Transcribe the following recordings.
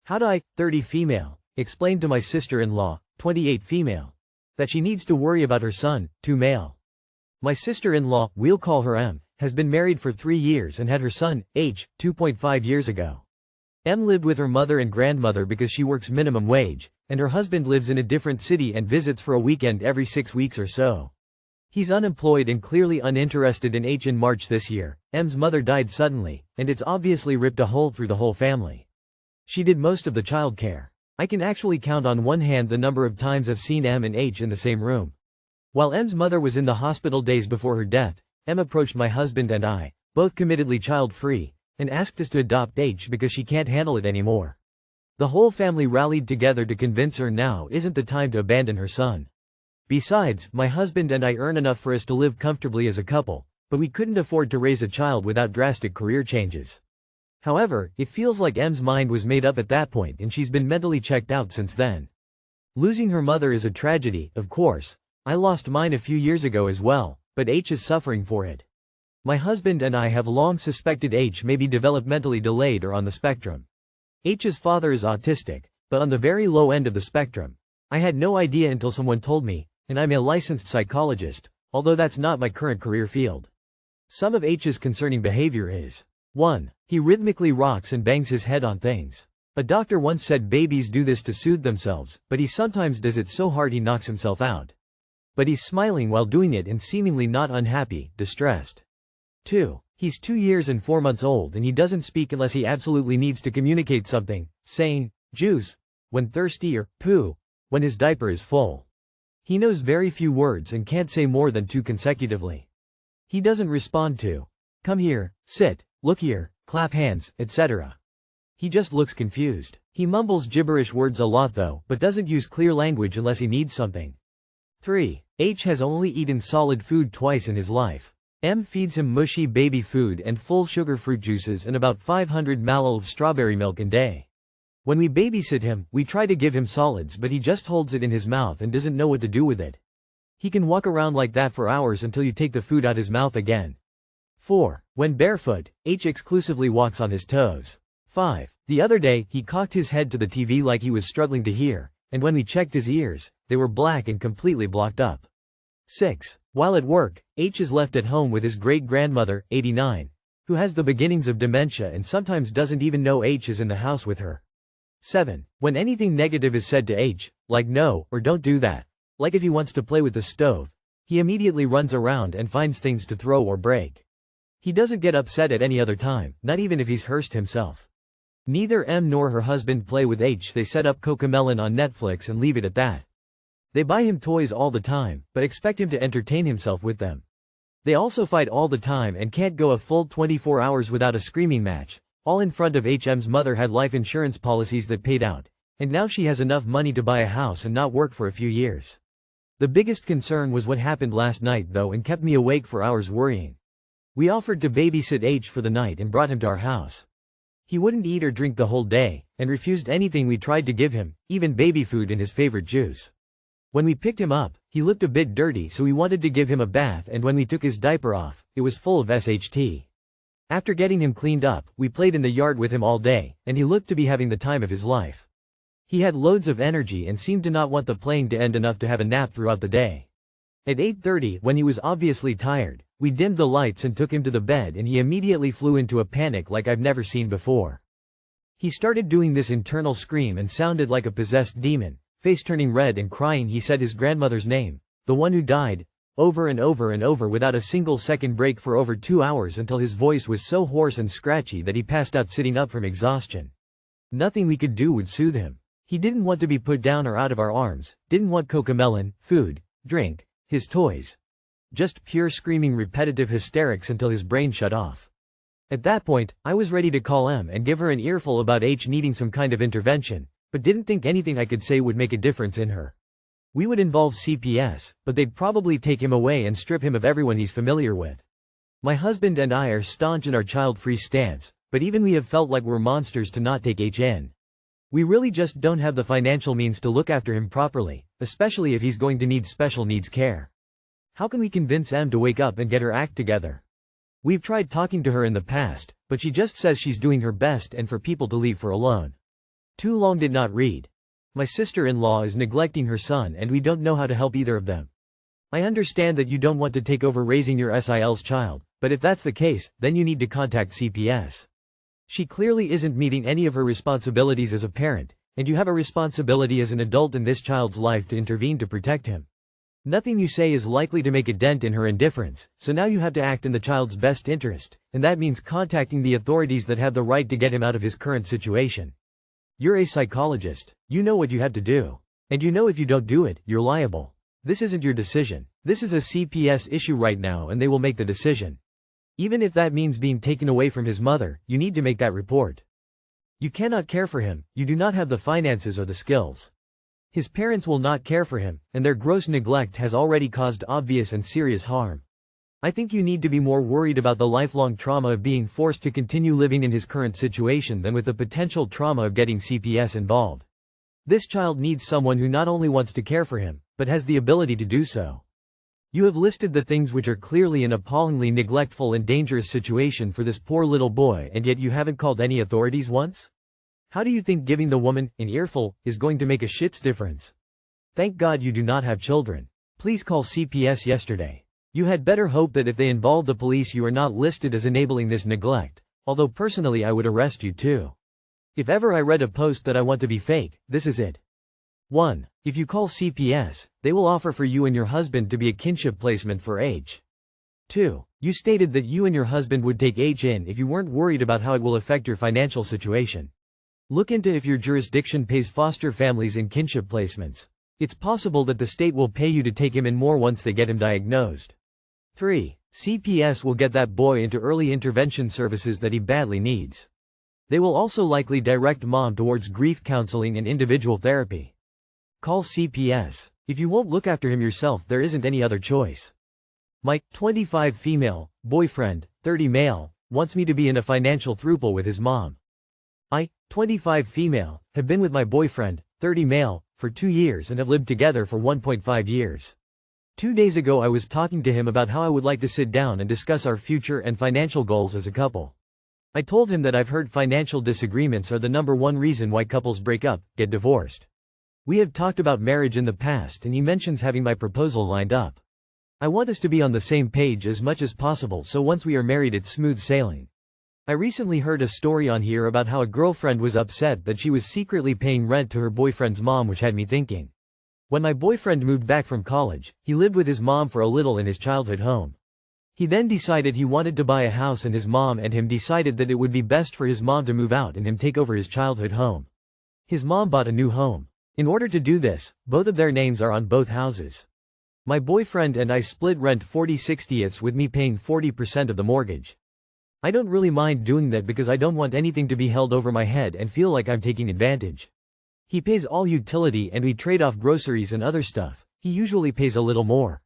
How do I, 30 female, explain to my sister-in-law, 28 female, that she needs to worry about her son, 2 male? My sister-in-law, we'll call her M, has been married for 3 years and had her son, H, 2.5 years ago. M lived with her mother and grandmother because she works minimum wage, and her husband lives in a different city and visits for a weekend every 6 weeks or so. He's unemployed and clearly uninterested in H. In March this year, M's mother died suddenly, and it's obviously ripped a hole through the whole family. She did most of the childcare. I can actually count on one hand the number of times I've seen M and H in the same room. While M's mother was in the hospital days before her death, M approached my husband and I, both committedly child-free, and asked us to adopt H because she can't handle it anymore. The whole family rallied together to convince her now isn't the time to abandon her son. Besides, my husband and I earn enough for us to live comfortably as a couple, but we couldn't afford to raise a child without drastic career changes. However, it feels like M's mind was made up at that point and she's been mentally checked out since then. Losing her mother is a tragedy, of course. I lost mine a few years ago as well, but H is suffering for it. My husband and I have long suspected H may be developmentally delayed or on the spectrum. H's father is autistic, but on the very low end of the spectrum. I had no idea until someone told me, and I'm a licensed psychologist, although that's not my current career field. Some of H's concerning behavior is 1. He rhythmically rocks and bangs his head on things. A doctor once said babies do this to soothe themselves, but he sometimes does it so hard he knocks himself out. But he's smiling while doing it and seemingly not unhappy, distressed. 2. He's 2 years and 4 months old and he doesn't speak unless he absolutely needs to communicate something, saying, juice, when thirsty or poo, when his diaper is full. He knows very few words and can't say more than 2 consecutively. He doesn't respond to, come here, sit, look here, clap hands, etc. He just looks confused. He mumbles gibberish words a lot though, but doesn't use clear language unless he needs something. 3. H has only eaten solid food twice in his life. M feeds him mushy baby food and full sugar fruit juices and about 500 ml of strawberry milk a day. When we babysit him, we try to give him solids but he just holds it in his mouth and doesn't know what to do with it. He can walk around like that for hours until you take the food out his mouth again. 4. When barefoot, H exclusively walks on his toes. 5. The other day, he cocked his head to the TV like he was struggling to hear, and when we checked his ears, they were black and completely blocked up. 6. While at work, H is left at home with his great-grandmother, 89, who has the beginnings of dementia and sometimes doesn't even know H is in the house with her. 7. When anything negative is said to H, like no, or don't do that, like if he wants to play with the stove, he immediately runs around and finds things to throw or break. He doesn't get upset at any other time, not even if he's Hearst himself. Neither M nor her husband play with H. They set up Cocomelon on Netflix and leave it at that. They buy him toys all the time, but expect him to entertain himself with them. They also fight all the time and can't go a full 24 hours without a screaming match, all in front of H.M.'s mother had life insurance policies that paid out, and now she has enough money to buy a house and not work for a few years. The biggest concern was what happened last night though and kept me awake for hours worrying. We offered to babysit H for the night and brought him to our house. He wouldn't eat or drink the whole day, and refused anything we tried to give him, even baby food and his favorite juice. When we picked him up, he looked a bit dirty so we wanted to give him a bath, and when we took his diaper off, it was full of SHT. After getting him cleaned up, we played in the yard with him all day, and he looked to be having the time of his life. He had loads of energy and seemed to not want the playing to end enough to have a nap throughout the day. At 8:30, when he was obviously tired, we dimmed the lights and took him to the bed and he immediately flew into a panic like I've never seen before. He started doing this internal scream and sounded like a possessed demon, face turning red and crying. He said his grandmother's name, the one who died, over and over and over without a single second break for over 2 hours until his voice was so hoarse and scratchy that he passed out sitting up from exhaustion. Nothing we could do would soothe him. He didn't want to be put down or out of our arms, didn't want Cocomelon, food, drink, his toys. Just pure screaming repetitive hysterics until his brain shut off. At that point, I was ready to call M and give her an earful about H needing some kind of intervention, but didn't think anything I could say would make a difference in her. We would involve CPS, but they'd probably take him away and strip him of everyone he's familiar with. My husband and I are staunch in our child-free stance, but even we have felt like we're monsters to not take H in. We really just don't have the financial means to look after him properly, especially if he's going to need special needs care. How can we convince M to wake up and get her act together? We've tried talking to her in the past, but she just says she's doing her best and for people to leave her alone. Too long did not read. My sister-in-law is neglecting her son and we don't know how to help either of them. I understand that you don't want to take over raising your SIL's child, but if that's the case, then you need to contact CPS. She clearly isn't meeting any of her responsibilities as a parent, and you have a responsibility as an adult in this child's life to intervene to protect him. Nothing you say is likely to make a dent in her indifference, so now you have to act in the child's best interest, and that means contacting the authorities that have the right to get him out of his current situation. You're a psychologist. You know what you have to do. And you know if you don't do it, you're liable. This isn't your decision. This is a CPS issue right now and they will make the decision. Even if that means being taken away from his mother, you need to make that report. You cannot care for him, you do not have the finances or the skills. His parents will not care for him, and their gross neglect has already caused obvious and serious harm. I think you need to be more worried about the lifelong trauma of being forced to continue living in his current situation than with the potential trauma of getting CPS involved. This child needs someone who not only wants to care for him, but has the ability to do so. You have listed the things which are clearly an appallingly neglectful and dangerous situation for this poor little boy, and yet you haven't called any authorities once? How do you think giving the woman an earful is going to make a shit's difference? Thank God you do not have children. Please call CPS yesterday. You had better hope that if they involve the police you are not listed as enabling this neglect, although personally I would arrest you too. If ever I read a post that I want to be fake, this is it. 1. If you call CPS, they will offer for you and your husband to be a kinship placement for age. 2. You stated that you and your husband would take age in if you weren't worried about how it will affect your financial situation. Look into if your jurisdiction pays foster families in kinship placements. It's possible that the state will pay you to take him in more once they get him diagnosed. 3. CPS will get that boy into early intervention services that he badly needs. They will also likely direct mom towards grief counseling and individual therapy. Call CPS. If you won't look after him yourself, there isn't any other choice. My 25 female boyfriend, 30 male, wants me to be in a financial throuple with his mom. I, 25 female, have been with my boyfriend, 30 male, for 2 years and have lived together for 1.5 years. 2 days ago I was talking to him about how I would like to sit down and discuss our future and financial goals as a couple. I told him that I've heard financial disagreements are the #1 reason why couples break up, get divorced. We have talked about marriage in the past and he mentions having my proposal lined up. I want us to be on the same page as much as possible so once we are married it's smooth sailing. I recently heard a story on here about how a girlfriend was upset that she was secretly paying rent to her boyfriend's mom, which had me thinking. When my boyfriend moved back from college, he lived with his mom for a little in his childhood home. He then decided he wanted to buy a house and his mom and him decided that it would be best for his mom to move out and him take over his childhood home. His mom bought a new home. In order to do this, both of their names are on both houses. My boyfriend and I split rent 40/60 with me paying 40% of the mortgage. I don't really mind doing that because I don't want anything to be held over my head and feel like I'm taking advantage. He pays all utility and we trade off groceries and other stuff. He usually pays a little more.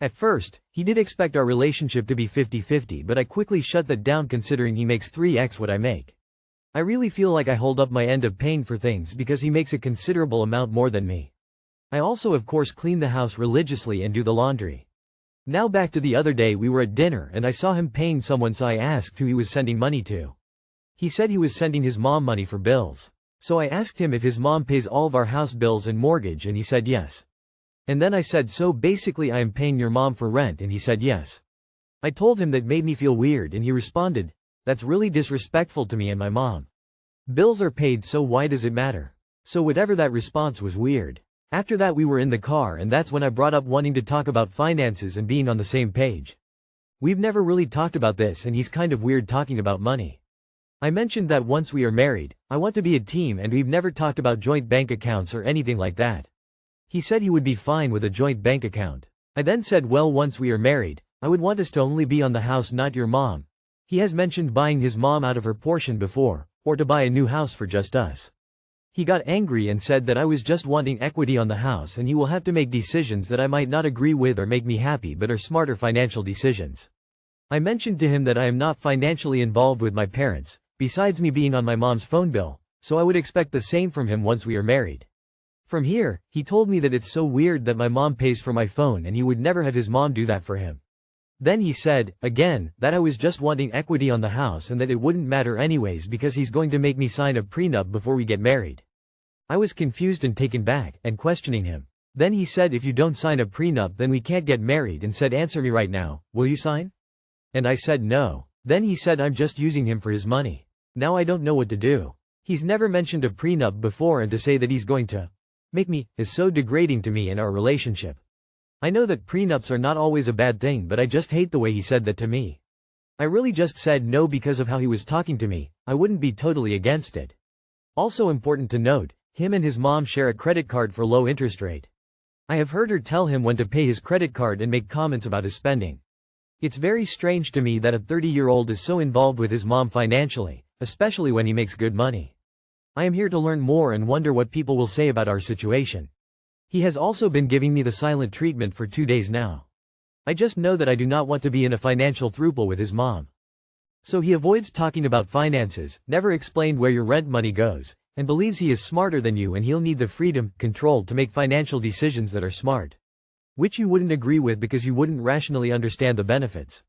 At first, he did expect our relationship to be 50-50, but I quickly shut that down considering he makes 3x what I make. I really feel like I hold up my end of paying for things because he makes a considerable amount more than me. I also of course clean the house religiously and do the laundry. Now back to the other day, we were at dinner and I saw him paying someone, so I asked who he was sending money to. He said he was sending his mom money for bills. So I asked him if his mom pays all of our house bills and mortgage and he said yes. And then I said, so basically I am paying your mom for rent, and he said yes. I told him that made me feel weird and he responded, that's really disrespectful to me and my mom. Bills are paid, so why does it matter? So whatever, that response was weird. After that we were in the car and that's when I brought up wanting to talk about finances and being on the same page. We've never really talked about this and he's kind of weird talking about money. I mentioned that once we are married, I want to be a team and we've never talked about joint bank accounts or anything like that. He said he would be fine with a joint bank account. I then said, well, once we are married, I would want us to only be on the house, not your mom. He has mentioned buying his mom out of her portion before, or to buy a new house for just us. He got angry and said that I was just wanting equity on the house and he will have to make decisions that I might not agree with or make me happy but are smarter financial decisions. I mentioned to him that I am not financially involved with my parents, besides me being on my mom's phone bill, so I would expect the same from him once we are married. From here, he told me that it's so weird that my mom pays for my phone and he would never have his mom do that for him. Then he said, again, that I was just wanting equity on the house and that it wouldn't matter anyways because he's going to make me sign a prenup before we get married. I was confused and taken back, and questioning him. Then he said, if you don't sign a prenup then we can't get married, and said, answer me right now, will you sign? And I said no. Then he said I'm just using him for his money. Now I don't know what to do. He's never mentioned a prenup before, and to say that he's going to make me is so degrading to me and our relationship. I know that prenups are not always a bad thing, but I just hate the way he said that to me. I really just said no because of how he was talking to me. I wouldn't be totally against it. Also important to note, him and his mom share a credit card for low interest rate. I have heard her tell him when to pay his credit card and make comments about his spending. It's very strange to me that a 30-year-old is so involved with his mom financially, especially when he makes good money. I am here to learn more and wonder what people will say about our situation. He has also been giving me the silent treatment for 2 days now. I just know that I do not want to be in a financial throuple with his mom. So he avoids talking about finances, never explained where your rent money goes, and believes he is smarter than you and he'll need the freedom, control to make financial decisions that are smart. Which you wouldn't agree with because you wouldn't rationally understand the benefits.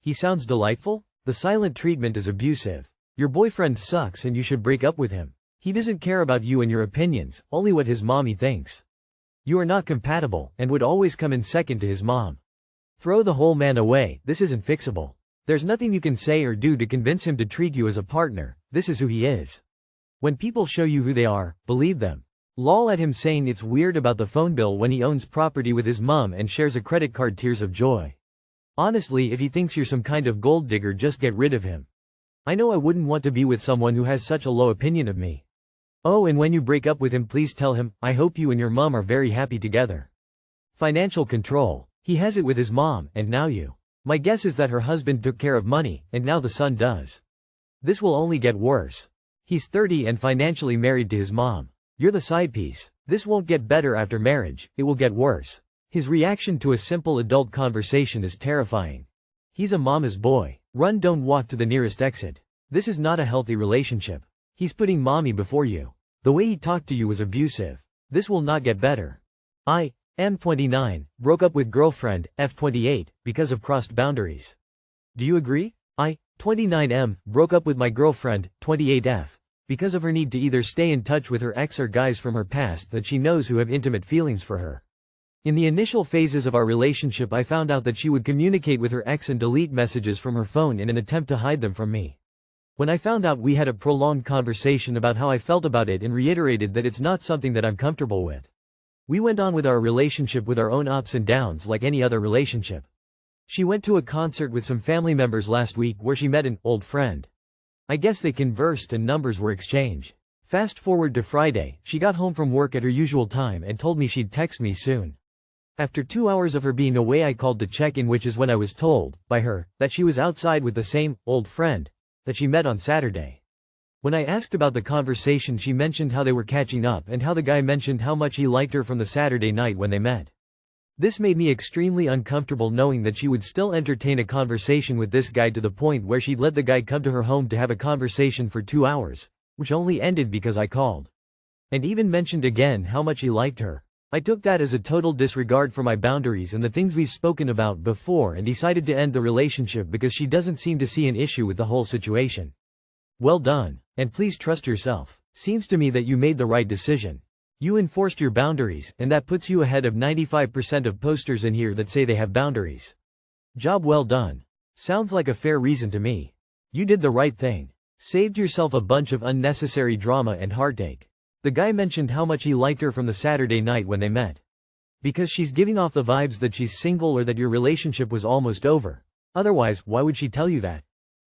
He sounds delightful? The silent treatment is abusive. Your boyfriend sucks and you should break up with him. He doesn't care about you and your opinions, only what his mommy thinks. You are not compatible, and would always come in second to his mom. Throw the whole man away, this isn't fixable. There's nothing you can say or do to convince him to treat you as a partner, this is who he is. When people show you who they are, believe them. Lol at him saying it's weird about the phone bill when he owns property with his mom and shares a credit card, tears of joy. Honestly, if he thinks you're some kind of gold digger, just get rid of him. I know I wouldn't want to be with someone who has such a low opinion of me. Oh, and when you break up with him, please tell him, I hope you and your mom are very happy together. Financial control. He has it with his mom, and now you. My guess is that her husband took care of money, and now the son does. This will only get worse. He's 30 and financially married to his mom. You're the side piece. This won't get better after marriage, it will get worse. His reaction to a simple adult conversation is terrifying. He's a mama's boy. Run, don't walk to the nearest exit. This is not a healthy relationship. He's putting mommy before you. The way he talked to you was abusive. This will not get better. I, M29, broke up with girlfriend, F28, because of crossed boundaries. Do you agree? I, 29M, broke up with my girlfriend, 28F, because of her need to either stay in touch with her ex or guys from her past that she knows who have intimate feelings for her. In the initial phases of our relationship, I found out that she would communicate with her ex and delete messages from her phone in an attempt to hide them from me. When I found out, we had a prolonged conversation about how I felt about it and reiterated that it's not something that I'm comfortable with. We went on with our relationship with our own ups and downs like any other relationship. She went to a concert with some family members last week where she met an old friend. I guess they conversed and numbers were exchanged. Fast forward to Friday, she got home from work at her usual time and told me she'd text me soon. After 2 hours of her being away, I called to check in, which is when I was told, by her, that she was outside with the same old friend that she met on Saturday. When I asked about the conversation, she mentioned how they were catching up and how the guy mentioned how much he liked her from the Saturday night when they met. This made me extremely uncomfortable, knowing that she would still entertain a conversation with this guy to the point where she'd let the guy come to her home to have a conversation for 2 hours, which only ended because I called. And even mentioned again how much he liked her. I took that as a total disregard for my boundaries and the things we've spoken about before, and decided to end the relationship because she doesn't seem to see an issue with the whole situation. Well done. And please trust yourself. Seems to me that you made the right decision. You enforced your boundaries, and that puts you ahead of 95% of posters in here that say they have boundaries. Job well done. Sounds like a fair reason to me. You did the right thing. Saved yourself a bunch of unnecessary drama and heartache. The guy mentioned how much he liked her from the Saturday night when they met. Because she's giving off the vibes that she's single or that your relationship was almost over. Otherwise, why would she tell you that?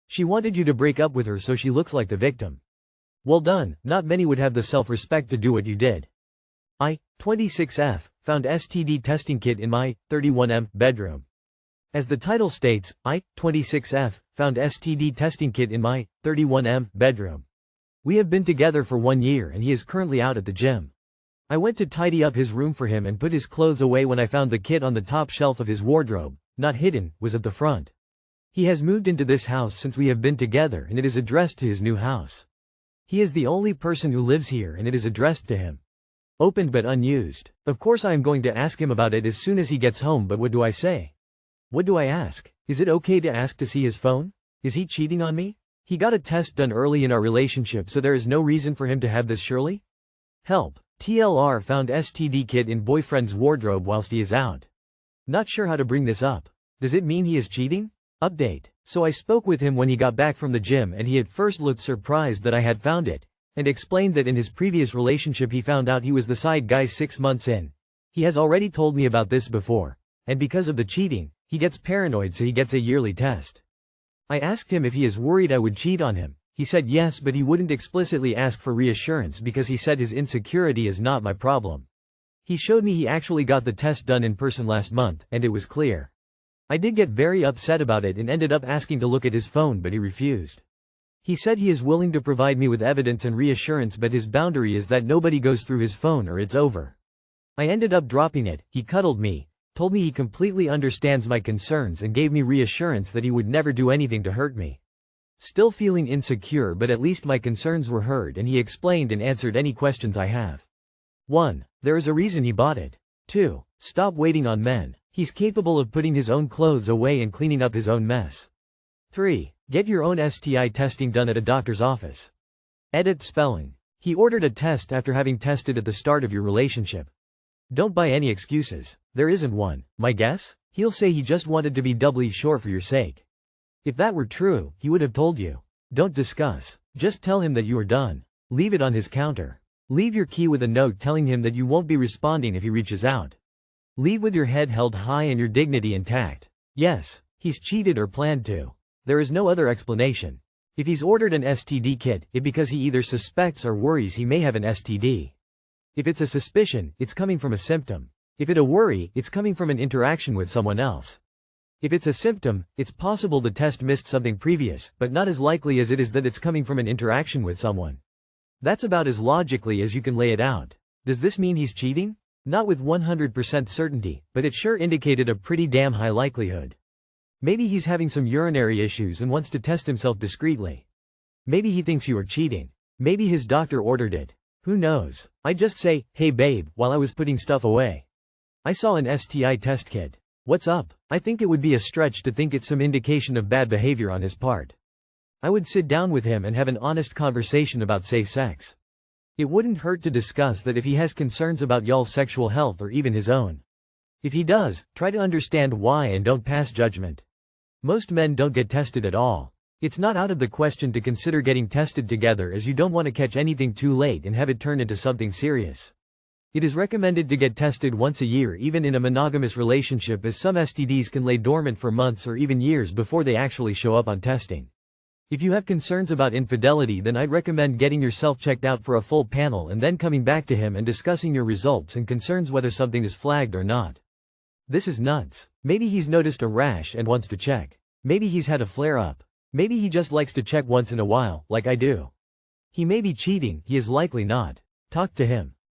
She wanted you to break up with her so she looks like the victim. Well done. Not many would have the self-respect to do what you did. I, 26F, found STD testing kit in my 31M bedroom. As the title states, I, 26F, found STD testing kit in my 31M bedroom. We have been together for 1 year and he is currently out at the gym. I went to tidy up his room for him and put his clothes away when I found the kit on the top shelf of his wardrobe, not hidden, was at the front. He has moved into this house since we have been together and it is addressed to his new house. He is the only person who lives here and it is addressed to him. Opened but unused. Of course I am going to ask him about it as soon as he gets home, but what do I say? What do I ask? Is it okay to ask to see his phone? Is he cheating on me? He got a test done early in our relationship, so there is no reason for him to have this, surely? Help. TLR found STD kit in boyfriend's wardrobe whilst he is out. Not sure how to bring this up. Does it mean he is cheating? Update. So I spoke with him when he got back from the gym and he at first looked surprised that I had found it, and explained that in his previous relationship he found out he was the side guy 6 months in. He has already told me about this before, and because of the cheating, he gets paranoid so he gets a yearly test. I asked him if he is worried I would cheat on him. He said yes, but he wouldn't explicitly ask for reassurance because he said his insecurity is not my problem. He showed me he actually got the test done in person last month, and it was clear. I did get very upset about it and ended up asking to look at his phone, but he refused. He said he is willing to provide me with evidence and reassurance, but his boundary is that nobody goes through his phone or it's over. I ended up dropping it. He cuddled me, told me he completely understands my concerns and gave me reassurance that he would never do anything to hurt me. Still feeling insecure, but at least my concerns were heard and he explained and answered any questions I have. 1. There is a reason he bought it. 2. Stop waiting on men. He's capable of putting his own clothes away and cleaning up his own mess. 3. Get your own STI testing done at a doctor's office. Edit spelling. He ordered a test after having tested at the start of your relationship. Don't buy any excuses. There isn't one. My guess? He'll say he just wanted to be doubly sure for your sake. If that were true, he would have told you. Don't discuss. Just tell him that you are done. Leave it on his counter. Leave your key with a note telling him that you won't be responding if he reaches out. Leave with your head held high and your dignity intact. Yes, he's cheated or planned to. There is no other explanation. If he's ordered an STD kit, it's because he either suspects or worries he may have an STD. If it's a suspicion, it's coming from a symptom. If it's a worry, it's coming from an interaction with someone else. If it's a symptom, it's possible the test missed something previous, but not as likely as it is that it's coming from an interaction with someone. That's about as logically as you can lay it out. Does this mean he's cheating? Not with 100% certainty, but it sure indicated a pretty damn high likelihood. Maybe he's having some urinary issues and wants to test himself discreetly. Maybe he thinks you are cheating. Maybe his doctor ordered it. Who knows? I'd just say, hey babe, while I was putting stuff away. I saw an STI test kit. What's up? I think it would be a stretch to think it's some indication of bad behavior on his part. I would sit down with him and have an honest conversation about safe sex. It wouldn't hurt to discuss that if he has concerns about y'all's sexual health or even his own. If he does, try to understand why and don't pass judgment. Most men don't get tested at all. It's not out of the question to consider getting tested together, as you don't want to catch anything too late and have it turn into something serious. It is recommended to get tested once a year even in a monogamous relationship, as some STDs can lay dormant for months or even years before they actually show up on testing. If you have concerns about infidelity, then I'd recommend getting yourself checked out for a full panel and then coming back to him and discussing your results and concerns, whether something is flagged or not. This is nuts. Maybe he's noticed a rash and wants to check. Maybe he's had a flare-up. Maybe he just likes to check once in a while, like I do. He may be cheating, he is likely not. Talk to him.